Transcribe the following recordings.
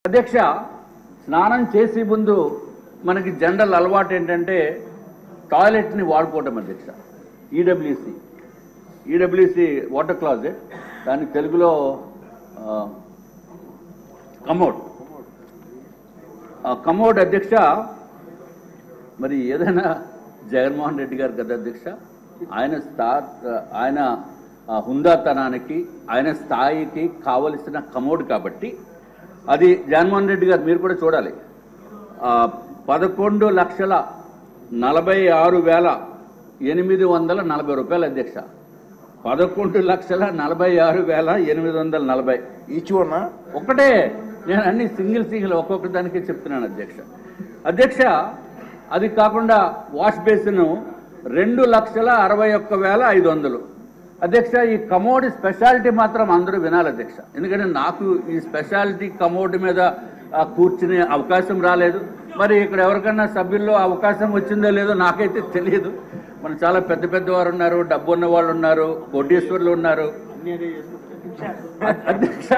అధ్యక్ష, స్నానం చేసే ముందు మనకి జనరల్ అలవాటు ఏంటంటే టాయిలెట్ని వాడుకోవటం అధ్యక్ష. ఈడబ్ల్యూసి వాటర్ క్లాజెట్, దాని తెలుగులో కమోడ్ అధ్యక్ష. మరి ఏదైనా జగన్మోహన్ రెడ్డి గారు కదా అధ్యక్ష, ఆయన హుందాతనానికి ఆయన స్థాయికి కావలసిన కమోడ్ కాబట్టి అది జగన్మోహన్ రెడ్డి గారు మీరు కూడా చూడాలి. 11,46,840 రూపాయలు అధ్యక్ష. 11,46,840 ఈచ్ వన్ ఒకటే. నేను అన్ని సింగిల్ ఒక్కొక్క దానికి చెప్తున్నాను అధ్యక్ష. అధ్యక్ష, అది కాకుండా వాష్ బేసిన్ 2,61,500. అధ్యక్ష, ఈ కమోడ్ స్పెషాలిటీ మాత్రం అందరూ వినాలి అధ్యక్ష. ఎందుకంటే నాకు ఈ స్పెషాలిటీ కమోడ్ మీద కూర్చునే అవకాశం రాలేదు. మరి ఇక్కడ ఎవరికన్నా సభ్యుల్లో అవకాశం వచ్చిందో లేదో నాకైతే తెలియదు. మన చాలా పెద్ద వారు ఉన్నారు, డబ్బు ఉన్న వాళ్ళు ఉన్నారు, కోటీశ్వరులు ఉన్నారు. అధ్యక్ష,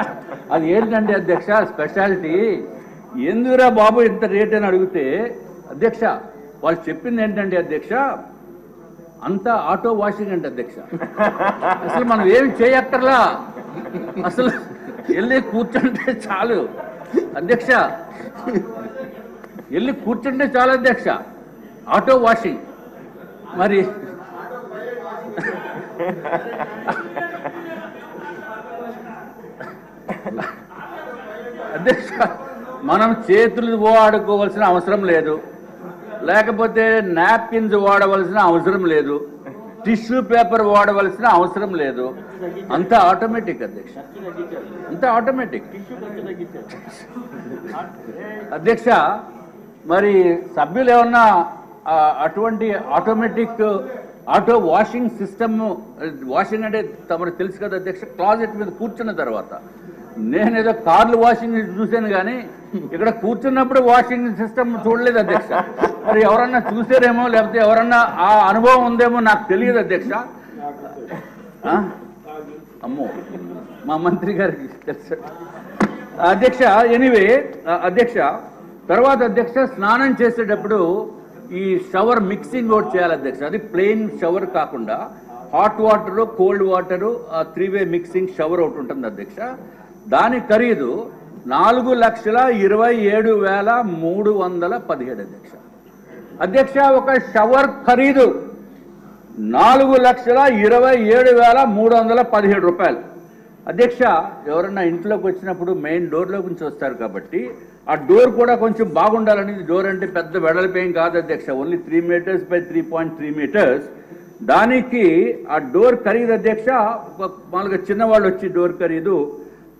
అది ఏంటంటే అధ్యక్ష స్పెషాలిటీ ఎందుకురా బాబు ఇంత రేట్ అని అడిగితే అధ్యక్ష వాళ్ళు చెప్పింది ఏంటంటే అధ్యక్ష అంతా ఆటో వాషింగ్ అంటే అధ్యక్ష. అసలు మనం ఏమి చేయక్కర్లా, అసలు వెళ్ళి కూర్చుంటే చాలు అధ్యక్ష. వెళ్ళి కూర్చుంటే చాలు అధ్యక్ష, ఆటో వాషింగ్. మరి అధ్యక్ష మనం చేతులు వాడుకోవాల్సిన అవసరం లేదు, లేకపోతే నాప్కిన్స్ వాడవలసిన అవసరం లేదు, టిష్యూ పేపర్ వాడవలసిన అవసరం లేదు. అంతా ఆటోమేటిక్ అధ్యక్ష, అంతా ఆటోమేటిక్ అధ్యక్ష. మరి సభ్యులు ఏమన్నా అటువంటి automatic auto washing system, washing అంటే తమకు తెలుసు కదా అధ్యక్ష, క్లాజెట్ మీద కూర్చున్న తర్వాత. నేనేదో కార్లు వాషింగ్ చూశాను కానీ ఇక్కడ కూర్చున్నప్పుడు వాషింగ్ సిస్టమ్ చూడలేదు అధ్యక్ష. మరి ఎవరన్నా చూసారేమో, లేకపోతే ఎవరన్నా ఆ అనుభవం ఉందేమో నాకు తెలియదు అధ్యక్ష. అమ్మో, మా మంత్రి గారికి తెలుసు అధ్యక్ష. ఎనీవే అధ్యక్ష, తర్వాత అధ్యక్ష స్నానం చేసేటప్పుడు ఈ షవర్ మిక్సింగ్ ఒకటి చేయాలి అధ్యక్ష. అది ప్లెయిన్ షవర్ కాకుండా హాట్ వాటరు, కోల్డ్ వాటరు, 3-వే మిక్సింగ్ షవర్ ఒకటి ఉంటుంది అధ్యక్ష. దాని ఖరీదు 4,27,317 అధ్యక్ష. అధ్యక్ష, ఒక షవర్ ఖరీదు 4,27,317 రూపాయలు అధ్యక్ష. ఎవరన్నా ఇంట్లోకి వచ్చినప్పుడు మెయిన్ డోర్లో నుంచి వస్తారు కాబట్టి ఆ డోర్ కూడా కొంచెం బాగుండాలని. డోర్ అంటే పెద్ద వెడల్పేం కాదు అధ్యక్ష, ఓన్లీ 3 మీటర్స్ బై 3.3 మీటర్స్. దానికి ఆ డోర్ ఖరీదు అధ్యక్ష, మామూలుగా చిన్నవాళ్ళు వచ్చి డోర్ ఖరీదు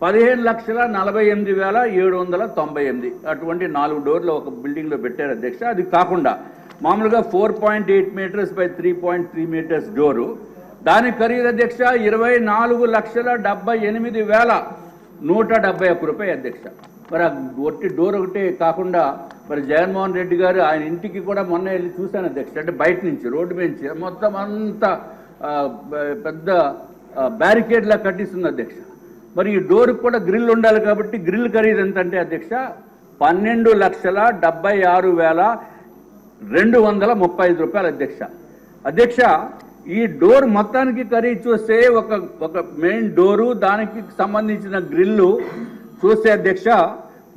15,48,798. అటువంటి 4 డోర్లు ఒక బిల్డింగ్లో పెట్టారు అధ్యక్ష. అది కాకుండా మామూలుగా 4.8 మీటర్స్ బై 3.3 మీటర్స్ డోరు, దాని ఖరీదు అధ్యక్ష 24,78,171 రూపాయలు అధ్యక్ష. మరి ఆ ఒట్టి డోర్ ఒకటే కాకుండా మరి జగన్మోహన్ రెడ్డి గారు ఆయన ఇంటికి కూడా మొన్న వెళ్ళి చూశాను అధ్యక్ష. అంటే బయట నుంచి రోడ్డు నుంచి మొత్తం అంతా పెద్ద బ్యారికేడ్లా కట్టిస్తుంది అధ్యక్ష. మరి ఈ డోర్కి కూడా గ్రిల్ ఉండాలి కాబట్టి గ్రిల్ ఖరీదు ఎంత అంటే అధ్యక్ష 12,76,235 రూపాయలు అధ్యక్ష. అధ్యక్ష, ఈ డోర్ మొత్తానికి ఖరీదు చూస్తే ఒక మెయిన్ డోరు, దానికి సంబంధించిన గ్రిల్లు చూస్తే అధ్యక్ష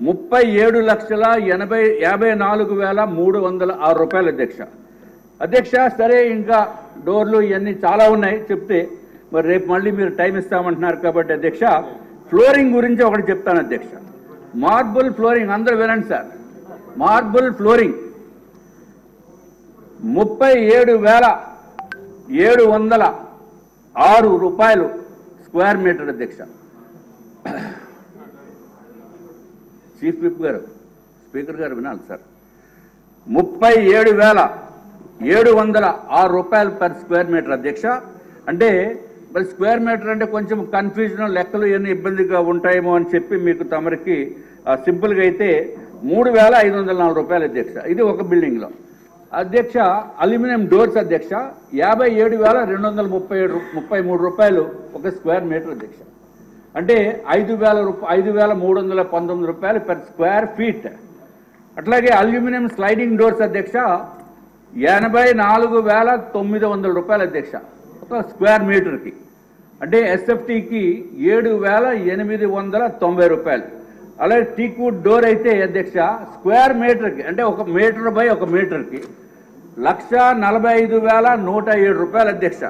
37,54,306 రూపాయలు అధ్యక్ష. అధ్యక్ష, సరే ఇంకా డోర్లు ఇవన్నీ చాలా ఉన్నాయి చెప్తే, మరి రేపు మళ్ళీ మీరు టైం ఇస్తామంటున్నారు కాబట్టి అధ్యక్ష ఫ్లోరింగ్ గురించి ఒకటి చెప్తాను అధ్యక్ష. మార్బుల్ ఫ్లోరింగ్ అందరూ వినండి సార్. మార్బుల్ ఫ్లోరింగ్ 37,706 రూపాయలు స్క్వేర్ మీటర్ అధ్యక్ష. చీఫ్ విప్ గారు, స్పీకర్ గారు వినాలి సార్. 37,706 రూపాయలు పర్ స్క్వేర్ మీటర్ అధ్యక్ష. అంటే మరి స్క్వేర్ మీటర్ అంటే కొంచెం కన్ఫ్యూజన్, లెక్కలు ఇవన్నీ ఇబ్బందిగా ఉంటాయేమో అని చెప్పి మీకు తమరికి సింపుల్గా అయితే 3,504 రూపాయలు అధ్యక్ష. ఇది ఒక బిల్డింగ్లో అధ్యక్ష. అల్యూమినియం డోర్స్ అధ్యక్ష 57,233 రూపాయలు ఒక స్క్వేర్ మీటర్ అధ్యక్ష. అంటే 5,319 రూపాయలు పెర్ స్క్వేర్ ఫీట్. అట్లాగే అల్యూమినియం స్లైడింగ్ డోర్స్ అధ్యక్ష 84,900 రూపాయలు అధ్యక్ష ఒక స్క్వేర్ మీటర్కి. అంటే ఎస్ఎఫ్టీకి 7,890 రూపాయలు. అలాగే టీక్వుడ్ డోర్ అయితే అధ్యక్ష స్క్వేర్ మీటర్కి అంటే 1 మీటర్ బై 1 మీటర్కి 1,45,107 రూపాయలు అధ్యక్ష.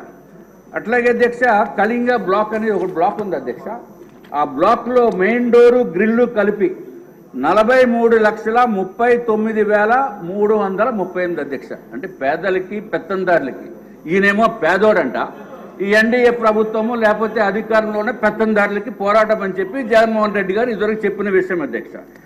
అట్లాగే అధ్యక్ష కళింగ బ్లాక్ అనేది ఒక బ్లాక్ ఉంది అధ్యక్ష. ఆ బ్లాక్లో మెయిన్ డోరు గ్రిల్లు కలిపి 43,39,338 అధ్యక్ష. అంటే పేదలకి పెత్తందారులకి. ఈయనేమో పేదోడంట, ఈ ఎన్డీఏ ప్రభుత్వము లేకపోతే అధికారంలోనే పెత్తందారులకి పోరాటం అని చెప్పి జగన్మోహన్ రెడ్డి గారు ఇదివరకు చెప్పిన విషయం అధ్యక్ష.